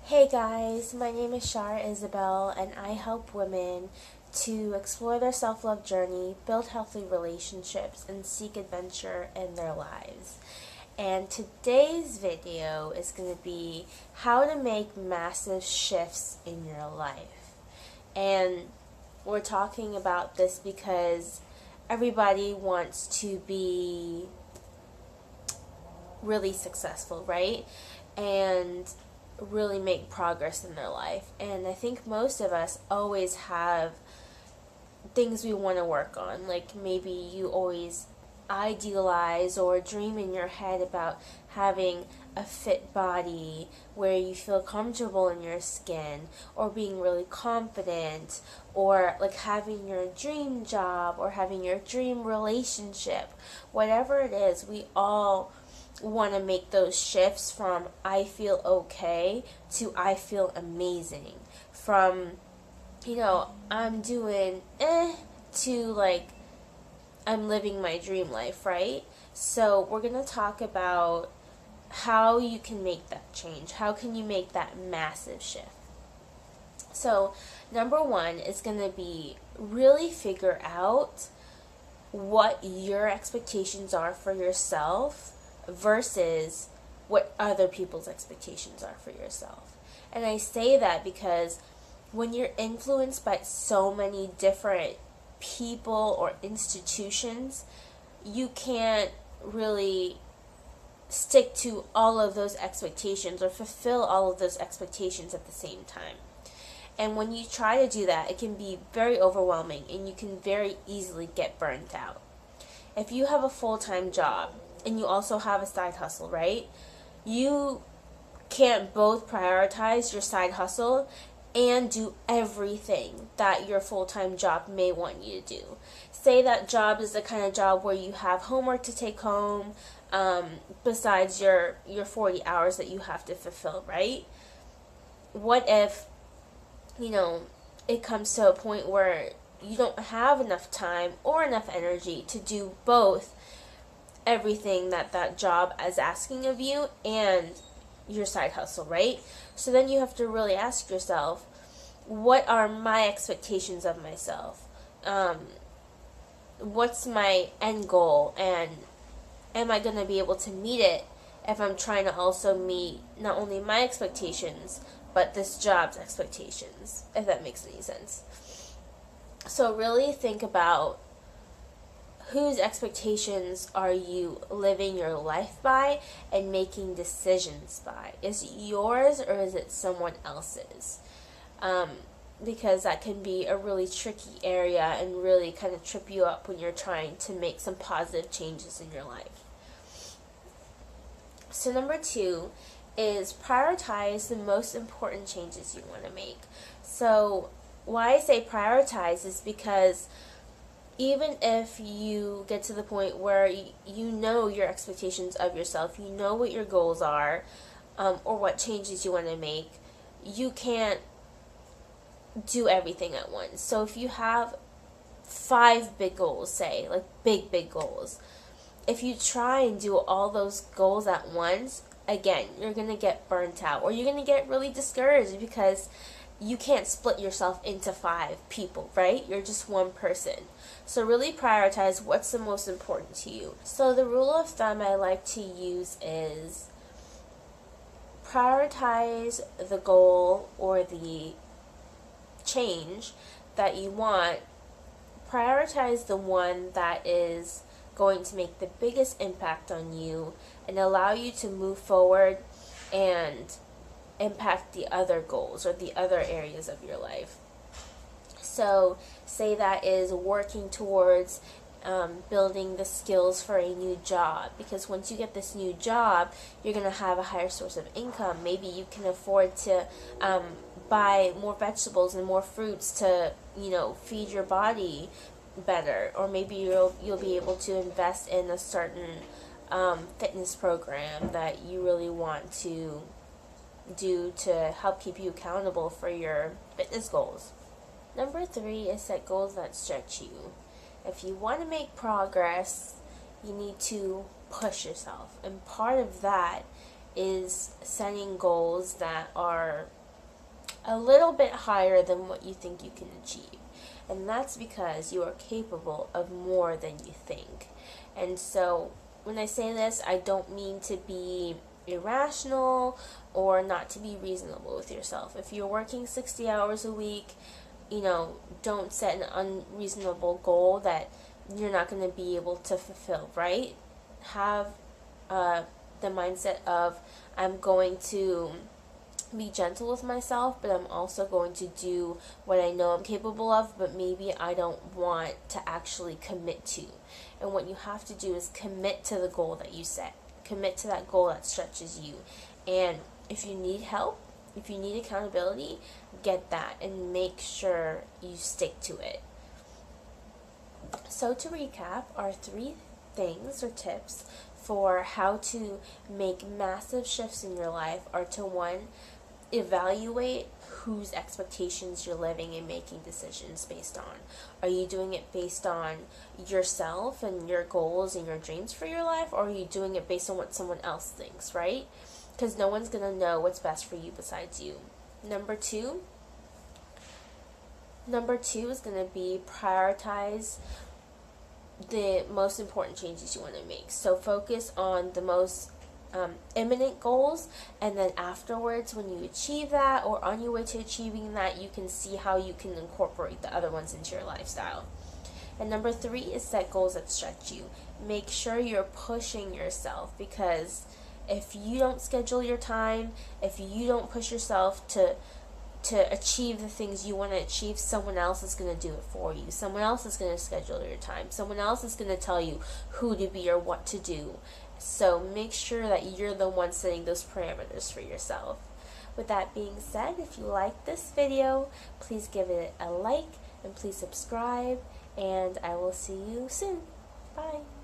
Hey guys, my name is Shara Isabel, and I help women to explore their self love journey, build healthy relationships, and seek adventure in their lives. And today's video is going to be how to make massive shifts in your life. And we're talking about this because everybody wants to be really successful, right? And really make progress in their life. And I think most of us always have things we want to work on. Like maybe you always idealize or dream in your head about having a fit body where you feel comfortable in your skin, or being really confident, or like having your dream job, or having your dream relationship. Whatever it is, we all want to make those shifts from I feel okay to I feel amazing, from I'm doing to like I'm living my dream life, right? So we're going to talk about how you can make that change. How can you make that massive shift? So number one is going to be really figure out what your expectations are for yourself versus what other people's expectations are for yourself. And I say that because when you're influenced by so many different people or institutions, you can't really stick to all of those expectations or fulfill all of those expectations at the same time. And when you try to do that, it can be very overwhelming and you can very easily get burnt out. If you have a full-time job and you also have a side hustle, right? You can't both prioritize your side hustle and do everything that your full-time job may want you to do. Say that job is the kind of job where you have homework to take home, besides your 40 hours that you have to fulfill, right? What if, it comes to a point where you don't have enough time or enough energy to do both everything that job is asking of you and your side hustle, right? So then you have to really ask yourself, what are my expectations of myself? What's my end goal? And am I going to be able to meet it if I'm trying to also meet not only my expectations, but this job's expectations, if that makes any sense. So really think about whose expectations are you living your life by and making decisions by? Is it yours or is it someone else's? Because that can be a really tricky area and really kind of trip you up when you're trying to make some positive changes in your life. So number two is prioritize the most important changes you want to make. So why I say prioritize is because even if you get to the point where you know your expectations of yourself, you know what your goals are, or what changes you want to make, you can't do everything at once. So if you have 5 big goals, say, like big goals, if you try and do all those goals at once, again, you're going to get burnt out, or you're going to get really discouraged because you can't split yourself into 5 people, right? You're just one person. So really prioritize what's the most important to you. So the rule of thumb I like to use is prioritize the goal or the change that you want. Prioritize the one that is going to make the biggest impact on you and allow you to move forward and impact the other goals or the other areas of your life. So say that is working towards building the skills for a new job, because once you get this new job, you're going to have a higher source of income. Maybe you can afford to buy more vegetables and more fruits to feed your body better, or maybe you'll be able to invest in a certain fitness program that you really want to do to help keep you accountable for your fitness goals. Number 3 is set goals that stretch you. If you want to make progress, you need to push yourself, and part of that is setting goals that are a little bit higher than what you think you can achieve. And that's because you are capable of more than you think. And so when I say this, I don't mean to be irrational or not to be reasonable with yourself. If you're working 60 hours a week, don't set an unreasonable goal that you're not going to be able to fulfill, right? Have the mindset of, I'm going to be gentle with myself, but I'm also going to do what I know I'm capable of, but maybe I don't want to actually commit to. And what you have to do is commit to the goal that you set. Commit to that goal that stretches you. And if you need help, if you need accountability, get that and make sure you stick to it. So to recap, our 3 things or tips for how to make massive shifts in your life are to 1, evaluate whose expectations you're living and making decisions based on. Are you doing it based on yourself and your goals and your dreams for your life, or are you doing it based on what someone else thinks, right? Because no one's going to know what's best for you besides you. Number two is going to be prioritize the most important changes you want to make. So focus on the most imminent goals, and then afterwards, when you achieve that or on your way to achieving that, you can see how you can incorporate the other ones into your lifestyle. And number 3 is set goals that stretch you. Make sure you're pushing yourself, because if you don't schedule your time, if you don't push yourself to achieve the things you want to achieve, someone else is going to do it for you. Someone else is going to schedule your time. Someone else is going to tell you who to be or what to do. So make sure that you're the one setting those parameters for yourself. With that being said, if you like this video, please give it a like and please subscribe, and I will see you soon. Bye.